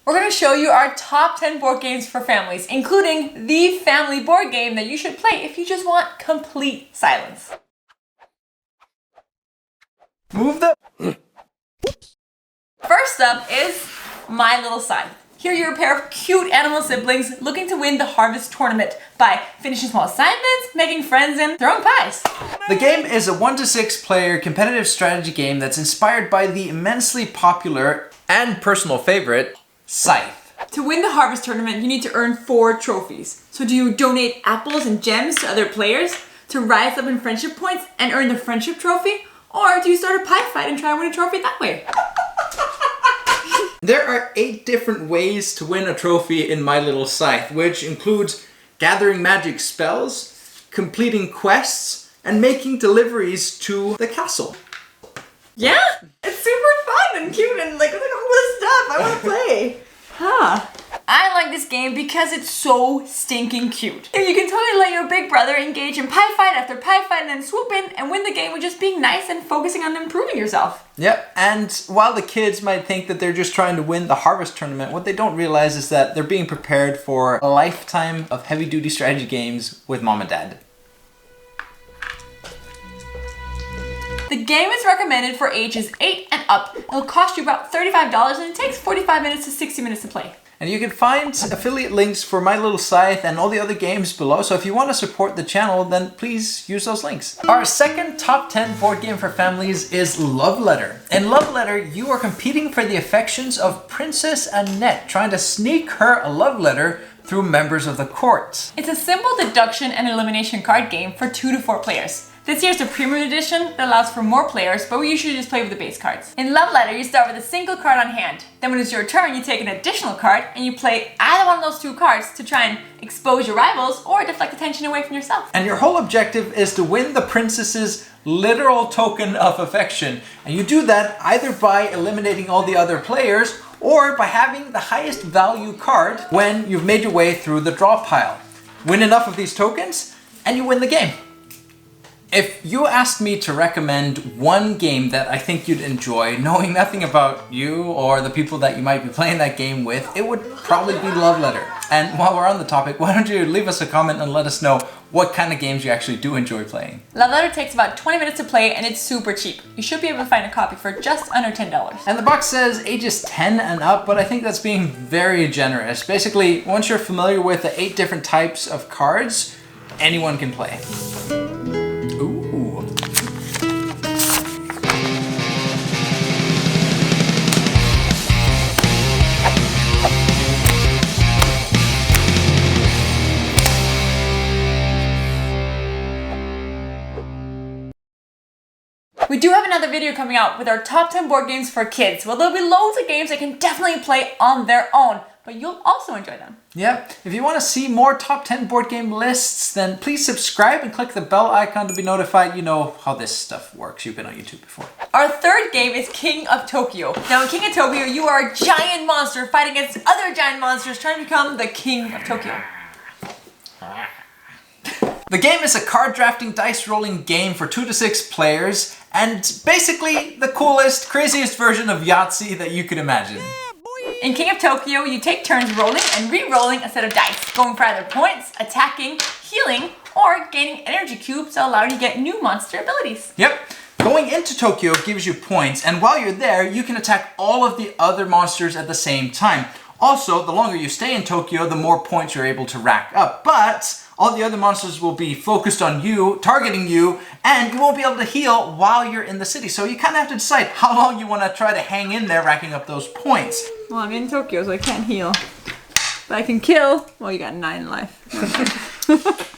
We're going to show you our top 10 board games for families, including the family board game that you should play if you just want complete silence. Move the... First up is My Little Scythe. Here you're a pair of cute animal siblings looking to win the harvest tournament by finishing small assignments, making friends, and throwing pies. The game is a 1 to 6 player competitive strategy game that's inspired by the immensely popular and personal favorite, Scythe. To win the harvest tournament, you need to earn 4 trophies. So do you donate apples and gems to other players to rise up in friendship points and earn the friendship trophy? Or do you start a pie fight and try to win a trophy that way? There are 8 different ways to win a trophy in My Little Scythe, which includes gathering magic spells, completing quests, and making deliveries to the castle. Yeah, it's super fun and cute and like all this stuff. I want to play. Huh. I like this game because it's so stinking cute. You can totally let your big brother engage in pie fight after pie fight and then swoop in and win the game with just being nice and focusing on improving yourself. Yep, and while the kids might think that they're just trying to win the harvest tournament, what they don't realize is that they're being prepared for a lifetime of heavy-duty strategy games with mom and dad. The game is recommended for ages 8 and up. It'll cost you about $35 and it takes 45 minutes to 60 minutes to play. And you can find affiliate links for My Little Scythe and all the other games below, so if you want to support the channel, then please use those links. Our second top 10 board game for families is Love Letter. In Love Letter, you are competing for the affections of Princess Annette, trying to sneak her a love letter through members of the court. It's a simple deduction and elimination card game for 2 to 4 players. This year's the premium edition that allows for more players, but we usually just play with the base cards. In Love Letter, you start with a single card on hand. Then when it's your turn, you take an additional card and you play either one of those 2 cards to try and expose your rivals or deflect attention away from yourself. And your whole objective is to win the princess's literal token of affection. And you do that either by eliminating all the other players or by having the highest value card when you've made your way through the draw pile. Win enough of these tokens and you win the game. If you asked me to recommend one game that I think you'd enjoy, knowing nothing about you or the people that you might be playing that game with, it would probably be Love Letter. And while we're on the topic, why don't you leave us a comment and let us know what kind of games you actually do enjoy playing. Love Letter takes about 20 minutes to play and it's super cheap. You should be able to find a copy for just under $10. And the box says ages 10 and up, but I think that's being very generous. Basically, once you're familiar with the 8 different types of cards, anyone can play. Ooh. We do have another video coming out with our top 10 board games for kids. Well, there'll be loads of games they can definitely play on their own, but you'll also enjoy them. Yep. If you want to see more top 10 board game lists, then please subscribe and click the bell icon to be notified. You know how this stuff works. You've been on YouTube before. Our third game is King of Tokyo. Now in King of Tokyo, you are a giant monster fighting against other giant monsters trying to become the King of Tokyo. The game is a card drafting, dice rolling game for 2 to 6 players, and basically the coolest, craziest version of Yahtzee that you could imagine. In King of Tokyo, you take turns rolling and re-rolling a set of dice, going for either points, attacking, healing, or gaining energy cubes that allow you to get new monster abilities. Yep. Going into Tokyo gives you points, and while you're there, you can attack all of the other monsters at the same time. Also, the longer you stay in Tokyo, the more points you're able to rack up. But all the other monsters will be focused on you, targeting you, and you won't be able to heal while you're in the city. So you kind of have to decide how long you want to try to hang in there, racking up those points. Well, I'm in Tokyo, so I can't heal. But I can kill. Well, you got 9 life.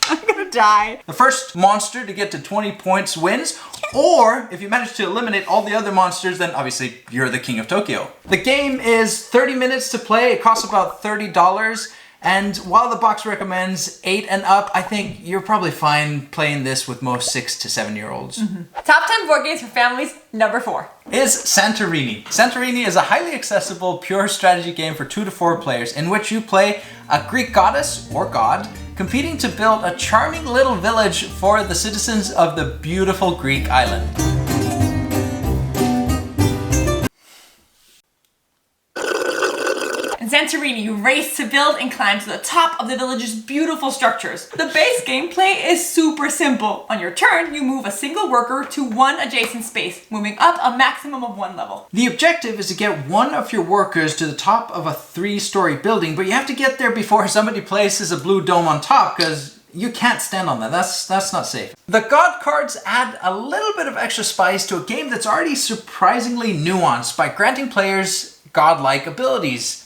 I'm gonna die. The first monster to get to 20 points wins, or if you manage to eliminate all the other monsters, then obviously you're the King of Tokyo. The game is 30 minutes to play. It costs about $30. And while the box recommends 8 and up, I think you're probably fine playing this with most 6 to 7-year-olds. Top 10 board games for families, number 4. Is Santorini. Santorini is a highly accessible, pure strategy game for 2 to 4 players in which you play a Greek goddess or god competing to build a charming little village for the citizens of the beautiful Greek island. In Santorini, you race to build and climb to the top of the village's beautiful structures. The base gameplay is super simple. On your turn, you move a single worker to one adjacent space, moving up a maximum of 1 level. The objective is to get one of your workers to the top of a 3-story building, but you have to get there before somebody places a blue dome on top, because you can't stand on that. That's not safe. The God cards add a little bit of extra spice to a game that's already surprisingly nuanced by granting players godlike abilities,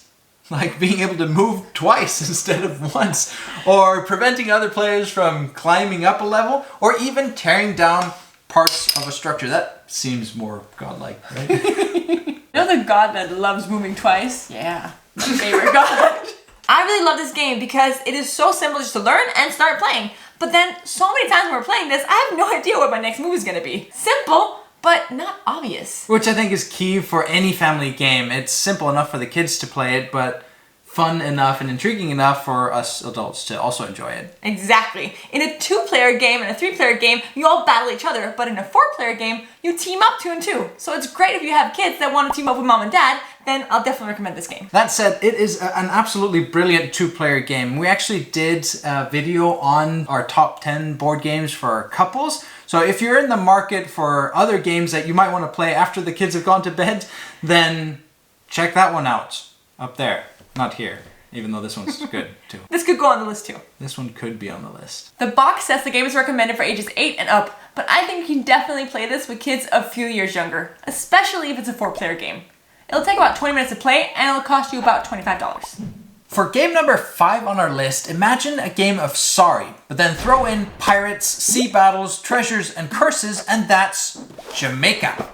like being able to move twice instead of once, or preventing other players from climbing up a level, or even tearing down parts of a structure. That seems more godlike, right? You know the god that loves moving twice? Yeah, my favorite god. I really love this game because it is so simple just to learn and start playing. But then so many times when we're playing this, I have no idea what my next move is gonna be. Simple, but not obvious. Which I think is key for any family game. It's simple enough for the kids to play it, but fun enough and intriguing enough for us adults to also enjoy it. Exactly. In a 2-player game and a 3-player game, you all battle each other, but in a 4-player game, you team up 2 and 2. So it's great if you have kids that want to team up with mom and dad, then I'll definitely recommend this game. That said, it is an absolutely brilliant 2-player game. We actually did a video on our top 10 board games for couples. So if you're in the market for other games that you might want to play after the kids have gone to bed, then check that one out up there. Not here, even though this one's good too. This could go on the list too. This one could be on the list. The box says the game is recommended for ages 8 and up, but I think you can definitely play this with kids a few years younger, especially if it's a 4-player game. It'll take about 20 minutes to play and it'll cost you about $25. For game number 5 on our list, imagine a game of Sorry, but then throw in pirates, sea battles, treasures, and curses, and that's Jamaica.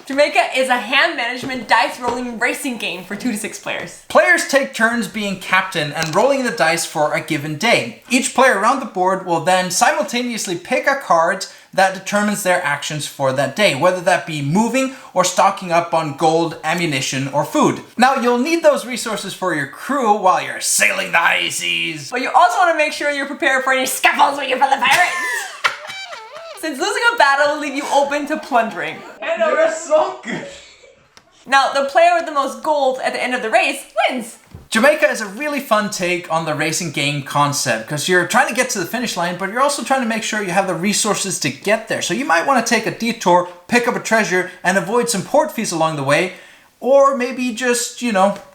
Jamaica is a hand management dice rolling racing game for 2 to 6 players. Players take turns being captain and rolling the dice for a given day. Each player around the board will then simultaneously pick a card that determines their actions for that day, whether that be moving or stocking up on gold, ammunition, or food. Now, you'll need those resources for your crew while you're sailing the high seas. But you also want to make sure you're prepared for any scuffles with your fellow pirates. Since losing a battle will leave you open to plundering. And we're so good. Now, the player with the most gold at the end of the race wins. Jamaica is a really fun take on the racing game concept because you're trying to get to the finish line, but you're also trying to make sure you have the resources to get there. So you might want to take a detour, pick up a treasure, and avoid some port fees along the way, or maybe just,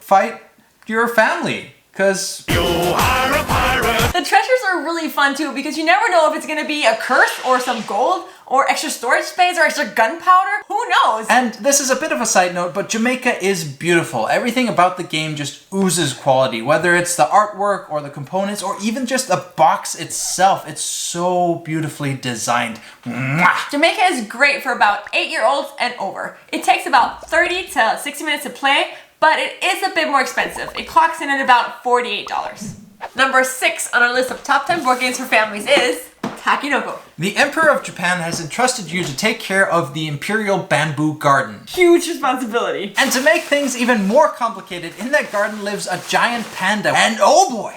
fight your family, because you are a pirate. The treasures are really fun too because you never know if it's going to be a curse or some gold or extra storage space or extra gunpowder. Who knows? And this is a bit of a side note, but Jamaica is beautiful. Everything about the game just oozes quality, whether it's the artwork or the components or even just the box itself. It's so beautifully designed. Mwah! Jamaica is great for about 8-year-olds and over. It takes about 30 to 60 minutes to play, but it is a bit more expensive. It clocks in at about $48. Number 6 on our list of top 10 board games for families is Takenoko. The Emperor of Japan has entrusted you to take care of the Imperial Bamboo Garden. Huge responsibility. And to make things even more complicated, in that garden lives a giant panda. And oh boy,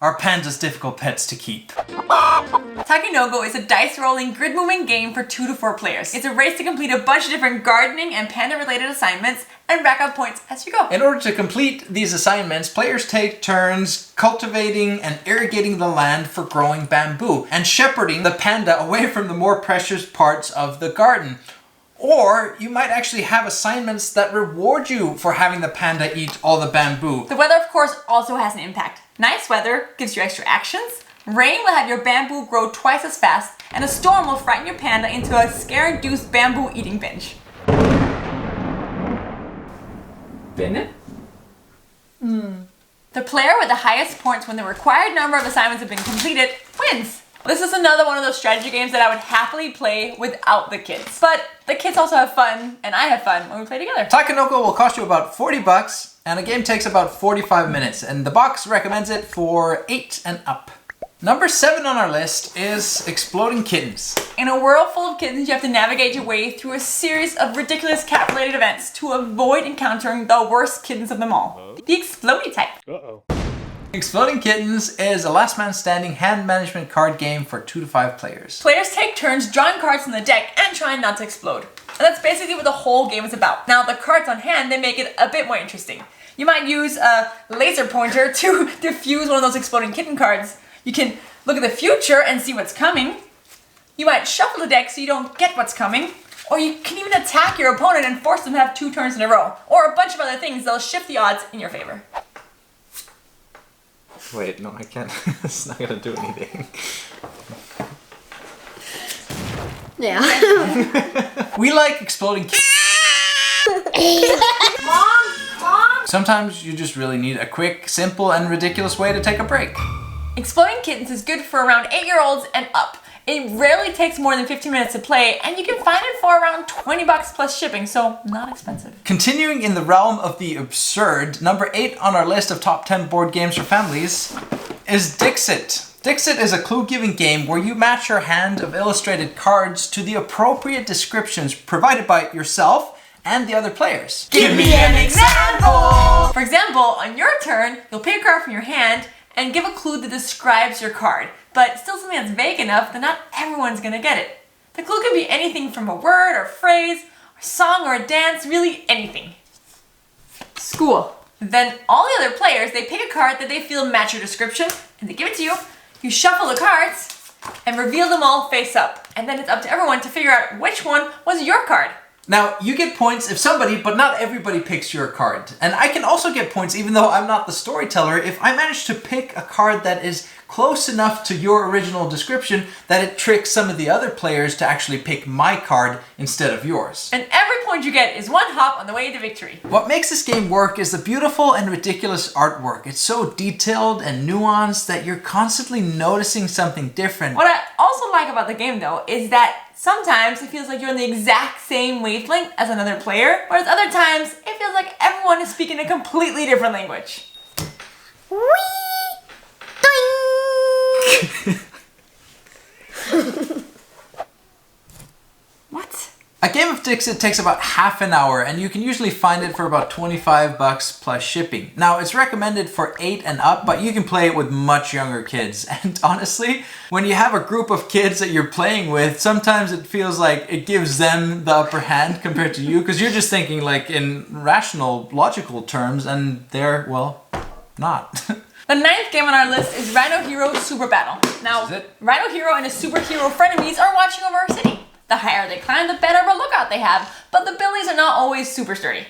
are pandas difficult pets to keep. Takenoko is a dice-rolling, grid-moving game for 2 to 4 players. It's a race to complete a bunch of different gardening and panda-related assignments and rack up points as you go. In order to complete these assignments, players take turns cultivating and irrigating the land for growing bamboo and shepherding the panda away from the more precious parts of the garden. Or you might actually have assignments that reward you for having the panda eat all the bamboo. The weather, of course, also has an impact. Nice weather gives you extra actions. Rain will have your bamboo grow twice as fast, and a storm will frighten your panda into a scare-induced bamboo eating binge. Bennett? The player with the highest points when the required number of assignments have been completed wins. This is another one of those strategy games that I would happily play without the kids. But the kids also have fun, and I have fun when we play together. Takenoko will cost you about $40, and the game takes about 45 minutes, and the box recommends it for 8 and up. Number 7 on our list is Exploding Kittens. In a world full of kittens, you have to navigate your way through a series of ridiculous cat-related events to avoid encountering the worst kittens of them all. The explodey type. Uh-oh. Exploding Kittens is a last man standing hand management card game for 2 to 5 players. Players take turns drawing cards from the deck and trying not to explode. And that's basically what the whole game is about. Now, the cards on hand, they make it a bit more interesting. You might use a laser pointer to defuse one of those exploding kitten cards. You can look at the future and see what's coming. You might shuffle the deck so you don't get what's coming. Or you can even attack your opponent and force them to have 2 turns in a row. Or a bunch of other things that'll shift the odds in your favor. Wait, no, I can't. It's not gonna do anything. Yeah. We like exploding Mom! Sometimes you just really need a quick, simple, and ridiculous way to take a break. Exploding Kittens is good for around 8-year-olds and up. It rarely takes more than 15 minutes to play, and you can find it for around $20 plus shipping, so not expensive. Continuing in the realm of the absurd, number 8 on our list of top 10 board games for families is Dixit. Dixit is a clue-giving game where you match your hand of illustrated cards to the appropriate descriptions provided by yourself and the other players. Give me an example! For example, on your turn, you'll pick a card from your hand and give a clue that describes your card, but still something that's vague enough that not everyone's gonna get it. The clue could be anything from a word or phrase, a song or a dance, really anything. School. Then all the other players, they pick a card that they feel match your description, and they give it to you. You shuffle the cards and reveal them all face up. And then it's up to everyone to figure out which one was your card. Now, you get points if somebody, but not everybody, picks your card. And I can also get points even though I'm not the storyteller if I manage to pick a card that is close enough to your original description that it tricks some of the other players to actually pick my card instead of yours. And every point you get is 1 hop on the way to victory. What makes this game work is the beautiful and ridiculous artwork. It's so detailed and nuanced that you're constantly noticing something different. What I also like about the game though is that sometimes it feels like you're on the exact same wavelength as another player, whereas other times it feels like everyone is speaking a completely different language. What? A game of Dixit takes about half an hour and you can usually find it for about $25 plus shipping. Now it's recommended for 8 and up, but you can play it with much younger kids. And honestly, when you have a group of kids that you're playing with, sometimes it feels like it gives them the upper hand compared to you, because you're just thinking like in rational, logical terms and they're, well, not. The 9th game on our list is Rhino Hero Super Battle. Now, This is it? Rhino Hero and his superhero frenemies are watching over our city. The higher they climb, the better of a lookout they have, but the buildings are not always super sturdy.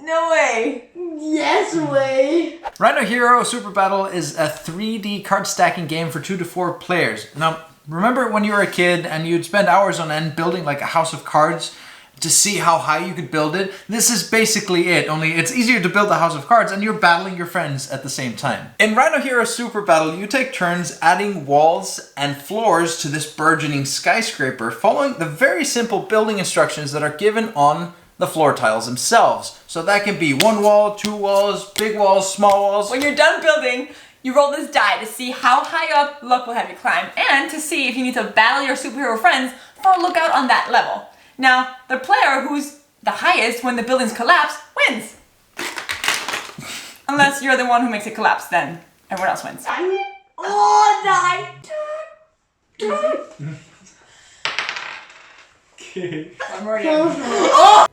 No way. Yes way. Rhino Hero Super Battle is a 3D card stacking game for 2 to 4 players. Now, remember when you were a kid and you'd spend hours on end building like a house of cards to see how high you could build it? This is basically it, only it's easier to build a house of cards and you're battling your friends at the same time. In Rhino Hero Super Battle, you take turns adding walls and floors to this burgeoning skyscraper, following the very simple building instructions that are given on the floor tiles themselves. So that can be 1 wall, 2 walls, big walls, small walls. When you're done building, you roll this die to see how high up luck will have you climb, and to see if you need to battle your superhero friends for a lookout on that level. Now, the player who's the highest when the buildings collapse wins. Unless you're the one who makes it collapse, then everyone else wins. Oh, die. Okay. I'm already out.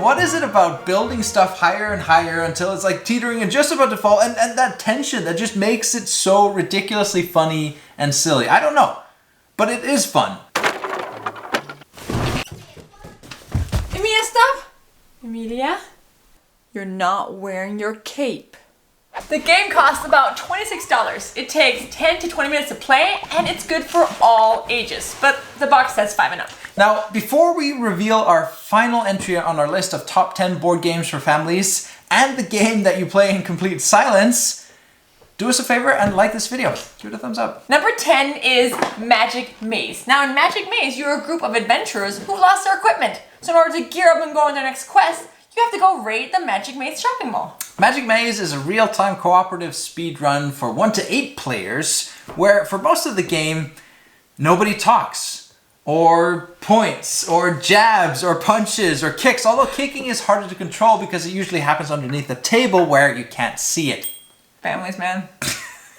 What is it about building stuff higher and higher until it's like teetering and just about to fall, and that tension that just makes it so ridiculously funny and silly? I don't know, but it is fun. Emilia, stop! Emilia, you're not wearing your cape. The game costs about $26. It takes 10 to 20 minutes to play, and it's good for all ages, but the box says 5 and up. Now, before we reveal our final entry on our list of top 10 board games for families and the game that you play in complete silence, do us a favor and like this video. Give it a thumbs up. Number 10 is Magic Maze. Now in Magic Maze, you're a group of adventurers who lost their equipment. So in order to gear up and go on their next quest, you have to go raid the Magic Maze shopping mall. Magic Maze is a real-time cooperative speedrun for 1 to 8 players, where for most of the game, nobody talks, or points, or jabs, or punches, or kicks, although kicking is harder to control because it usually happens underneath the table where you can't see it. Families, man.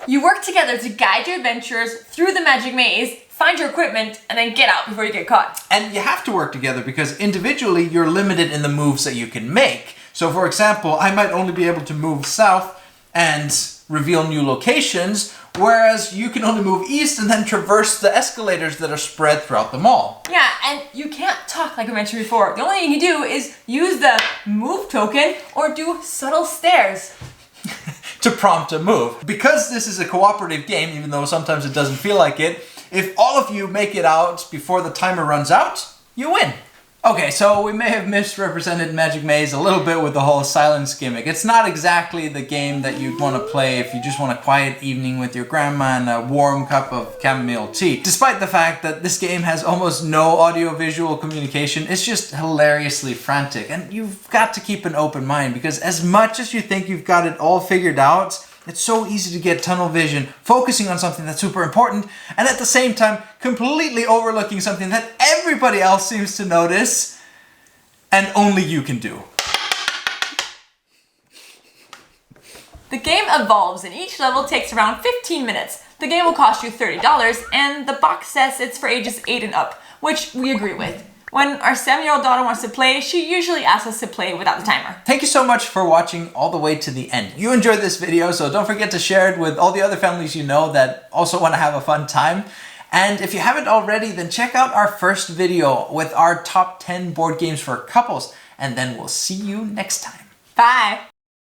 You work together to guide your adventurers through the magic maze, find your equipment, and then get out before you get caught. And you have to work together because individually you're limited in the moves that you can make. So for example, I might only be able to move south and reveal new locations, whereas you can only move east and then traverse the escalators that are spread throughout the mall. Yeah, and you can't talk like I mentioned before. The only thing you can do is use the move token or do subtle stares. To prompt a move. Because this is a cooperative game, even though sometimes it doesn't feel like it, if all of you make it out before the timer runs out, you win. Okay, so we may have misrepresented Magic Maze a little bit with the whole silence gimmick. It's not exactly the game that you'd want to play if you just want a quiet evening with your grandma and a warm cup of chamomile tea. Despite the fact that this game has almost no audio-visual communication, it's just hilariously frantic. And you've got to keep an open mind because as much as you think you've got it all figured out, it's so easy to get tunnel vision, focusing on something that's super important, and at the same time, completely overlooking something that everybody else seems to notice, and only you can do. The game evolves and each level takes around 15 minutes. The game will cost you $30 and the box says it's for ages 8 and up, which we agree with. When our 7-year-old daughter wants to play, she usually asks us to play without the timer. Thank you so much for watching all the way to the end. You enjoyed this video, so don't forget to share it with all the other families you know that also want to have a fun time. And if you haven't already, then check out our first video with our top 10 board games for couples, and then we'll see you next time. Bye!